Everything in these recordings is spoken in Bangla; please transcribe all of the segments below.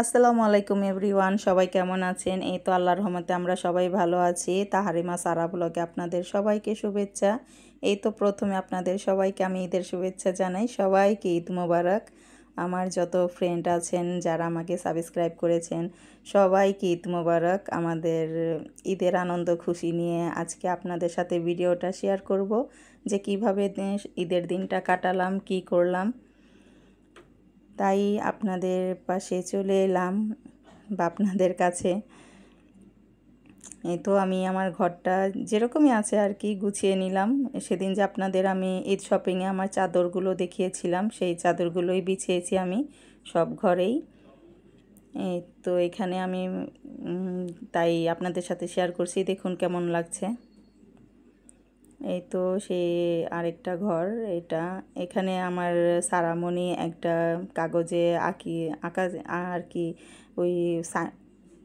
আসসালামু আলাইকুম এভরিওয়ান, সবাই কেমন আছেন? এই তো আল্লাহর রহমতে আমরা সবাই ভালো আছি। তাহারিমা সারা ব্লগে আপনাদের সবাইকে শুভেচ্ছা। এই তো প্রথমে আপনাদের সবাইকে আমি ঈদের শুভেচ্ছা জানাই। সবাইকে ঈদ মোবারক। আমার যত ফ্রেন্ড আছেন যারা আমাকে সাবস্ক্রাইব করেছেন সবাইকে ঈদ মোবারক। আমাদের ঈদের আনন্দ খুশি নিয়ে আজকে আপনাদের সাথে ভিডিওটা শেয়ার করব যে কিভাবে ঈদের দিনটা কাটালাম, কি করলাম। তাই আপনাদের পাশে চলে এলাম বা আপনাদের কাছে। এই তো আমি আমার ঘরটা যেরকমই আছে আর কি গুছিয়ে নিলাম। সেদিন যে আপনাদের আমি ঈদ শপিংয়ে আমার চাদরগুলো দেখিয়েছিলাম, সেই চাদরগুলোই বিছিয়েছি আমি সব ঘরেই। এই তো এখানে আমি তাই আপনাদের সাথে শেয়ার করছি, দেখুন কেমন লাগছে। এই তো সে আরেকটা ঘর এটা। এখানে আমার সারামণি একটা কাগজে আঁকা আর কি ওই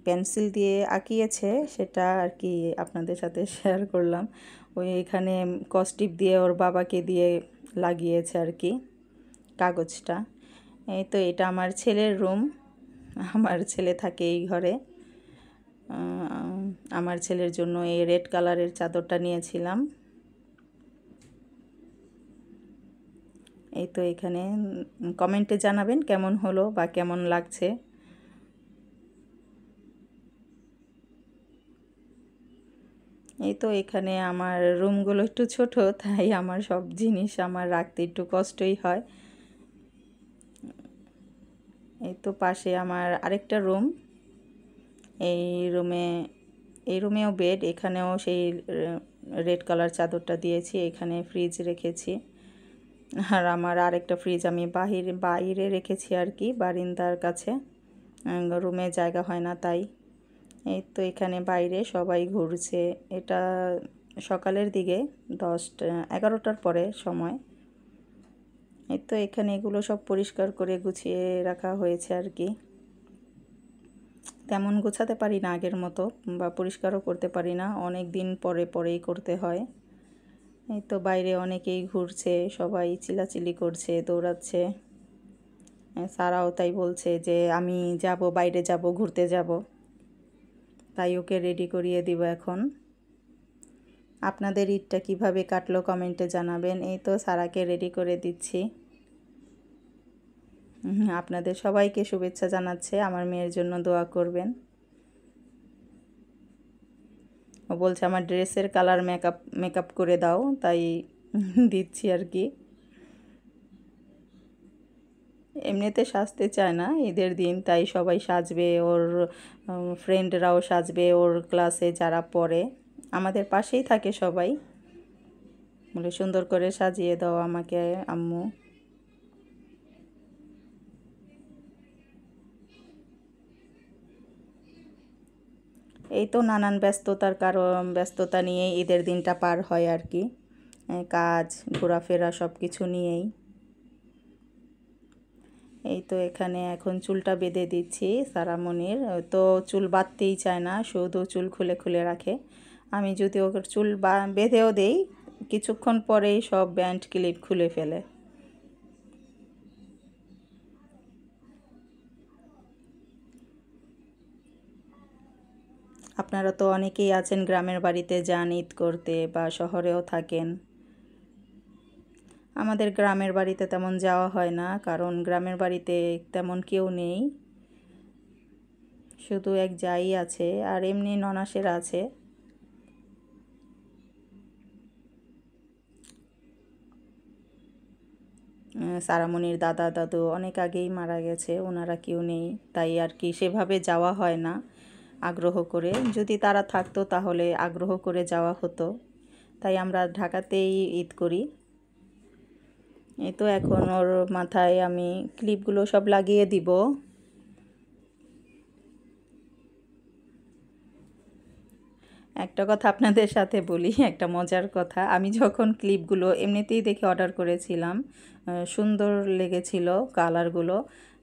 পেন্সিল দিয়ে আঁকিয়েছে, সেটা আর কি আপনাদের সাথে শেয়ার করলাম। ওই এখানে কস্টিপ দিয়ে ওর বাবাকে দিয়ে লাগিয়েছে আর কি কাগজটা। এই তো এটা আমার ছেলের রুম, আমার ছেলে থাকে এই ঘরে। আমার ছেলের জন্য এই রেড কালারের চাদরটা নিয়েছিলাম। এই তো এখানে কমেন্টে জানাবেন কেমন হলো বা কেমন লাগছে। এই তো এখানে আমার রুমগুলো একটু ছোট, তাই আমার সব জিনিস আমার রাখতে একটু কষ্টই হয়। এই তো পাশে আমার আরেকটা রুম। এই রুমে এই রুমেও বেড, এখানেও সেই রেড কালার চাদরটা দিয়েছি। এখানে ফ্রিজ রেখেছি, আর আমার আরেকটা ফ্রিজ আমি বাইরে রেখেছি আর কি, বারান্দার কাছে। রুমে জায়গা হয় না তাই। এই তো এখানে বাইরে সবাই ঘুরছে। এটা সকালের দিকে 10-11টার পরে সময়। এই তো এখানে এগুলো সব পরিষ্কার করে গুছিয়ে রাখা হয়েছে আর কি। তেমন গোছাতে পারি না আগের মতো, বা পরিষ্কারও করতে পারি না, অনেক দিন পরেই করতে হয়। এই তো বাইরে অনেকেই ঘুরছে, সবাই চিল্লাচিল্লি করছে, দৌড়াচ্ছে। সারাও তাই বলছে যে আমি যাব, বাইরে যাব, ঘুরতে যাব। তাই ওকে রেডি করিয়ে দিব এখন। আপনাদের ঈদটা কিভাবে কাটলো কমেন্টে জানাবেন। এই তো সারাকে রেডি করে দিচ্ছি। আপনাদের সবাইকে শুভেচ্ছা জানাচ্ছে, আমার মেয়ের জন্য দোয়া করবেন। ও বলছে আমার ড্রেসের কালার মেকআপ করে দাও, তাই দিচ্ছি আর কি। এমনিতে সাজতে চায় না ঈদের দিন, তাই সবাই সাজবে, ওর ফ্রেন্ডরাও সাজবে, ওর ক্লাসে যারা পড়ে আমাদের পাশেই থাকে সবাই বলে সুন্দর করে সাজিয়ে দাও আমাকে আম্মু। এই তো নানান ব্যস্ততা নিয়েই ঈদের দিনটা পার হয় আর কি। কাজ, ঘোরাফেরা সব কিছু নিয়েই। এই তো এখানে এখন চুলটা বেঁধে দিচ্ছি সারামণির। তো চুল বাঁধতেই চায় না, শুধু চুল খুলে খুলে রাখে। আমি যদি ওকে চুল বেঁধেও দেই, কিছুক্ষণ পরেই সব ব্যান্ড ক্লিপ খুলে ফেলে। আপনারা তো অনেকেই আছেন গ্রামের বাড়িতে যান ঈদ করতে, বা শহরেও থাকেন। আমাদের গ্রামের বাড়িতে তেমন যাওয়া হয় না, কারণ গ্রামের বাড়িতে তেমন কেউ নেই, শুধু এক জাই আছে, আর এমনি ননাসের আছে। সারামণির দাদা দাদু অনেক আগেই মারা গেছে, ওনারা কেউ নেই, তাই আর কি সেভাবে যাওয়া হয় না আগ্রহ করে। যদি তারা থাকতো তাহলে আগ্রহ করে যাওয়া হতো। তাই আমরা ঢাকাতেই ঈদ করি। এই তো এখন ওর মাথায় আমি ক্লিপগুলো সব লাগিয়ে দিব। একটা কথা আপনাদের সাথে বলি, একটা মজার কথা। আমি যখন ক্লিপগুলো এমনিতেই দেখে অর্ডার করেছিলাম, সুন্দর লেগেছিল কালারগুলো,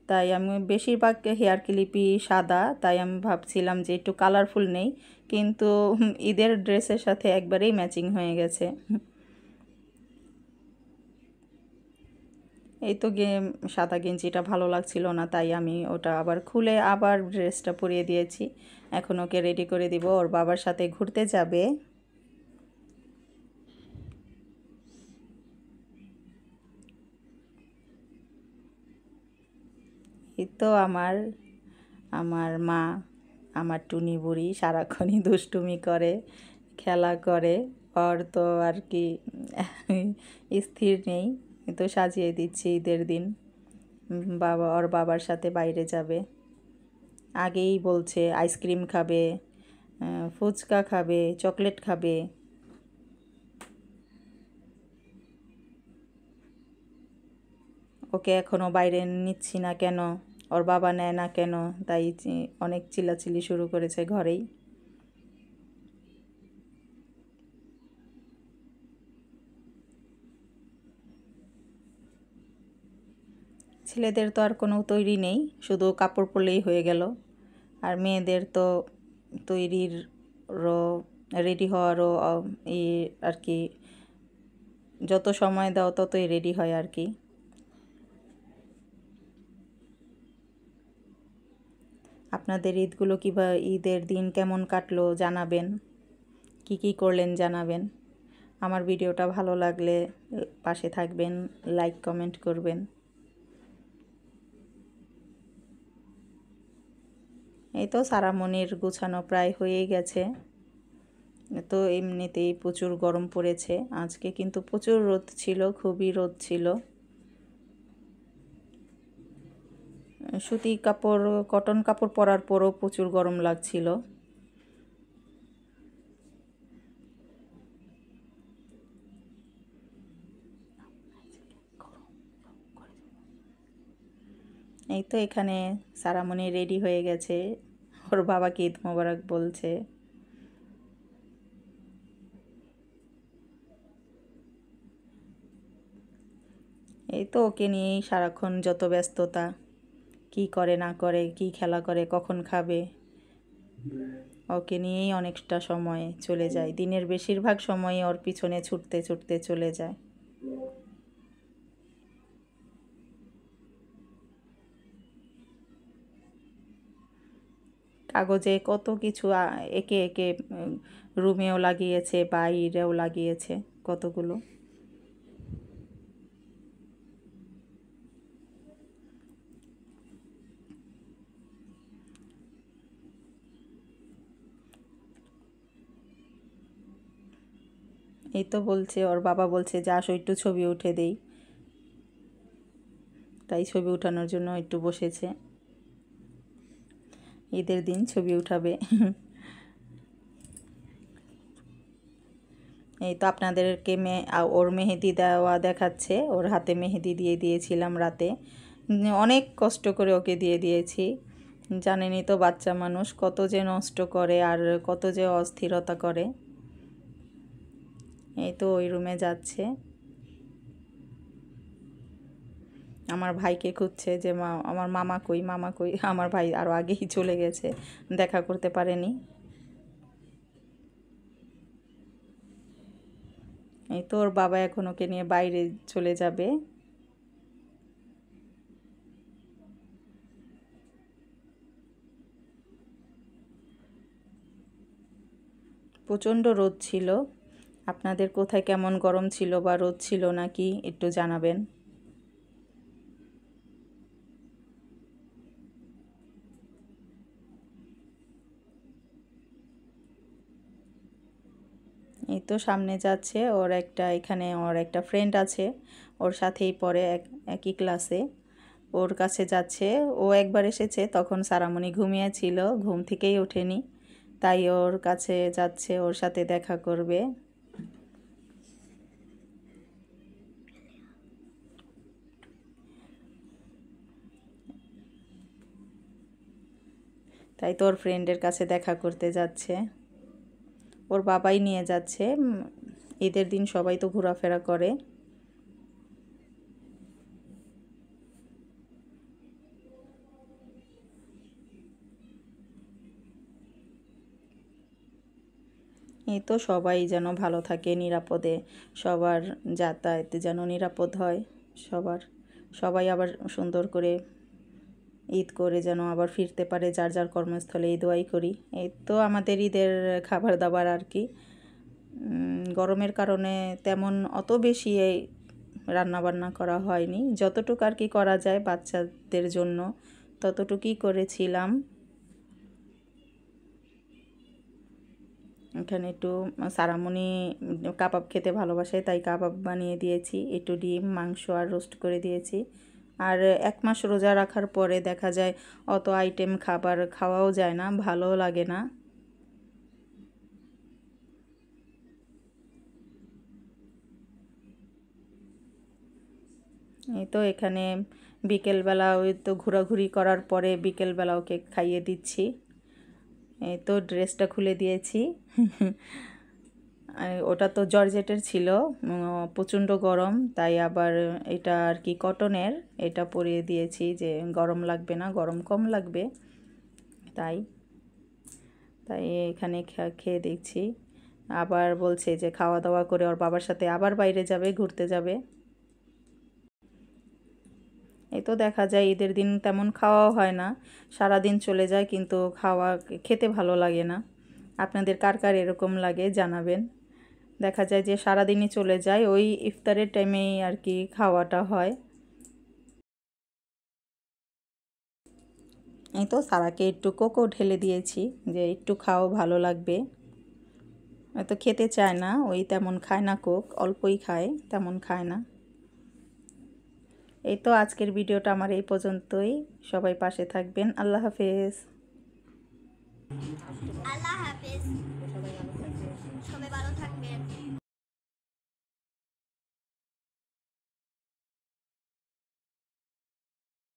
তাই আমি বেশিরভাগ হেয়ার ক্লিপই সাদা, তাই আমি ভাবছিলাম যে একটু কালারফুল নেই, কিন্তু ঈদের ড্রেসের সাথে একবারেই ম্যাচিং হয়ে গেছে। এই তো সাদা গেঞ্জিটা ভালো লাগছিল না, তাই আমি ওটা আবার খুলে আবার ড্রেসটা পরিয়ে দিয়েছি। এখন ওকে রেডি করে দিব, ওর বাবার সাথে ঘুরতে যাবে। এই তো আমার আমার মা, আমার টুনি বুড়ি সারাক্ষণই দুষ্টুমি করে, খেলা করে। ওর তো আর কি স্থির নেই। তো সাজিয়ে দিচ্ছি ঈদের দিন, ওর বাবার সাথে বাইরে যাবে। আগেই বলছে আইসক্রিম খাবে, ফুচকা খাবে, চকলেট খাবে। ওকে এখনও বাইরে নিচ্ছি না কেন, ওর বাবা নেয় না কেন, তাই অনেক চিল্লাচিল্লি শুরু করেছে ঘরেই। ছেলেদের তো আর কোনো তৈরি নেই, শুধু কাপড় পরলেই হয়ে গেল। আর মেয়েদের তো তৈরিরও, রেডি হওয়ারও এই আর কি, যত সময় দাও ততই রেডি হয় আর কি। আপনাদের ঈদগুলো ঈদের দিন কেমন কাটলো জানাবেন, কি কি করলেন জানাবেন। আমার ভিডিওটা ভালো লাগলে পাশে থাকবেন, লাইক কমেন্ট করবেন। এই তো সারামণির গুছানো প্রায় হয়েই গেছে। তো এমনিতেই প্রচুর গরম পড়েছে আজকে, কিন্তু প্রচুর রোদ ছিল, খুবই রোদ ছিল। সুতি কাপড়, কটন কাপড় পরার পরও প্রচুর গরম লাগছিল। এই তো এখানে সারামণি রেডি হয়ে গেছে, ওর বাবাকে ঈদ মোবারক বলছে। এই তো ওকে নিয়েই সারাক্ষণ যত ব্যস্ততা, কি করে না করে, কি খেলা করে, কখন খাবে, ওকে নিয়েই অনেকটা সময় চলে যায়। দিনের বেশিরভাগ সময়ই ওর পিছনে ছুটতে ছুটতে চলে যায়। কাগজে কত কিছু একে একে রুমেও লাগিয়েছে, বাইরেও লাগিয়েছে কতগুলো। এই তো বলছে, ওর বাবা বলছে যে আসো একটু ছবি উঠে দেই, তাই ছবি উঠানোর জন্য একটু বসেছে। ঈদের দিন ছবি উঠাবে। এই তো আপনাদেরকে ওর মেহেদি দেওয়া দেখাচ্ছে, ওর হাতে মেহেদি দিয়ে দিয়েছিলাম রাতে। অনেক কষ্ট করে ওকে দিয়ে দিয়েছি। জানেনই তো বাচ্চা মানুষ কত যে নষ্ট করে আর কত যে অস্থিরতা করে। এই তো ওই রুমে যাচ্ছে, আমার ভাইকে খুঁজছে যে আমার মামা কই, মামা কই। আমার ভাই আরও আগেই চলে গেছে, দেখা করতে পারেনি। এই তো ওর বাবা এখন ওকে নিয়ে বাইরে চলে যাবে। প্রচণ্ড রোদ ছিল। আপনাদের কোথায় কেমন গরম ছিল বা রোদ ছিল নাকি একটু জানাবেন। এই তো সামনে যাচ্ছে, ওর একটা ফ্রেন্ড আছে, ওর সাথেই পড়ে একই ক্লাসে, ওর কাছে যাচ্ছে। ও একবার এসেছে, তখন সারামণি ঘুমিয়েছিল, ঘুম থেকেই ওঠেনি, তাই ওর কাছে যাচ্ছে, ওর সাথে দেখা করবে। তাই তো ওর ফ্রেন্ডের কাছে দেখা করতে যাচ্ছে, ওর বাবাই নিয়ে যাচ্ছে। ঈদের দিন সবাই তো ঘোরাফেরা করে। এই তো সবাই যেন ভালো থাকে নিরাপদে, সবার যাতায়াত যেন নিরাপদ হয়, সবার সবাই আবার সুন্দর করে ঈদ করে যেন আবার ফিরতে পারে যার যার কর্মস্থলে, এই দোয়াই করি। এই তো আমাদের ঈদের খাবার দাবার আর কি। গরমের কারণে তেমন অত বেশি এই রান্নাবান্না করা হয়নি, যতটুকু আর কি করা যায় বাচ্চাদের জন্য ততটুকুই করেছিলাম। এখানে একটু সারামণি কাবাব খেতে ভালোবাসে, তাই কাবাব বানিয়ে দিয়েছি, একটু ডিম মাংস আর রোস্ট করে দিয়েছি। আর 1 মাস রোজা রাখার পরে দেখা যায় অত আইটেম খাবার খাওয়াও যায় না, ভালোও লাগে না। এই তো এখানে বিকেলবেলা ওই তো ঘোরাঘুরি করার পরে বিকেলবেলা ওকে খাইয়ে দিচ্ছি। এই তো ড্রেসটা খুলে দিয়েছি। ওটা তো জর্জেটের ছিল, প্রচণ্ড গরম, তাই আবার এটা আর কি কটনের, এটা পরিয়ে দিয়েছি যে গরম লাগবে না, গরম কম লাগবে, তাই তাই এখানে খেয়ে দেখছি। আবার বলছে যে খাওয়া দাওয়া করে ওর বাবার সাথে আবার বাইরে যাবে, ঘুরতে যাবে। এই তো দেখা যায় ঈদের দিন তেমন খাওয়াও হয় না, সারা দিন চলে যায় কিন্তু খেতে ভালো লাগে না। আপনাদের কার কার এরকম লাগে জানাবেন। দেখা যায় যে সারাদিনই চলে যায়, ওই ইফতারের টাইমেই আর কি খাওয়াটা হয়। এই তো সারাকে একটু কোকো ঢেলে দিয়েছি যে একটু খাও, ভালো লাগবে। হয়তো খেতে চায় না, ওই তেমন খায় না, কোক অল্পই খায়, তেমন খায় না। এই তো আজকের ভিডিওটা আমার এই পর্যন্তই। সবাই পাশে থাকবেন। আল্লাহ হাফেজ। আল্লাহ হাফেজ। সবাই ভালো থাকবেন।